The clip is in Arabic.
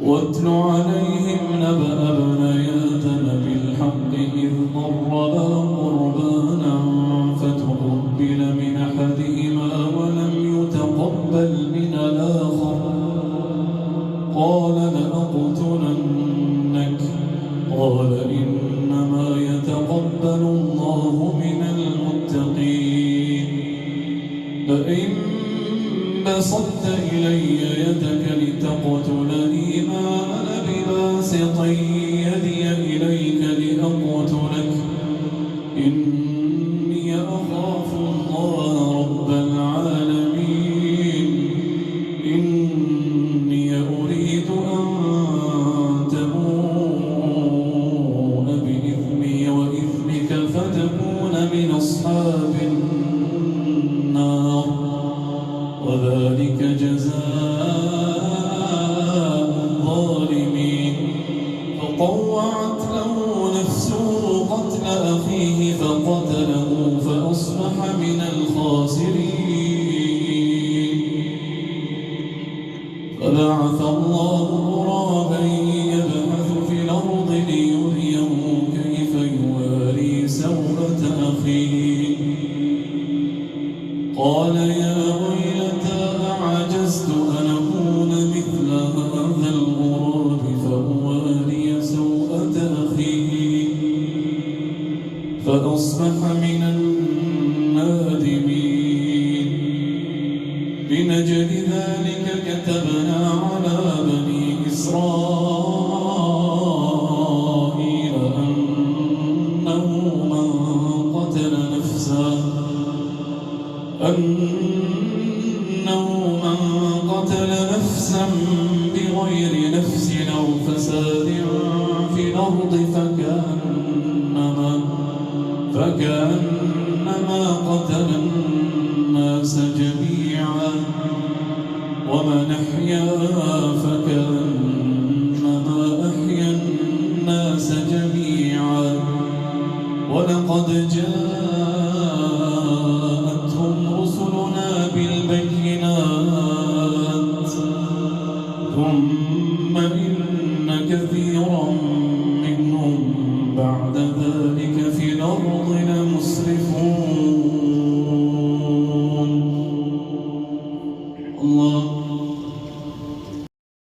واتل عليهم نبأ ابني آدم بالحق إذ قربا قربانا فتقبل من أحدهما ولم يتقبل من الآخر قال لأقتلنك قال إنما يتقبل الله من المتقين لئن بسطت إلي يدك لتقتلني ما أنا بباسط يدي إليك لأقتلك إني أخاف الله رب العالمين إني أريد أن تبوء بإثمي وإثمك فتكون من أصحاب النار وذلك جزاء الظالمين فطوعت له نفسه قتل أخيه فقتله فأصبح من الخاسرين فبعث الله غرابا يبحث في الأرض ليريه كيف يواري سوءة أخيه قال يا ويلتى أعجزت أن أكون مثل هذا الغراب فأواري سوءة أخي فأصبح من النادمين لنجل ذلك كتبنا على بني إسرائيل أنه من قتل نفسا بغير نفس أو فساد في الأرض فكأنما قتل الناس جميعا ومن أحياها فكأنما أحيا الناس جميعا ولقد جاء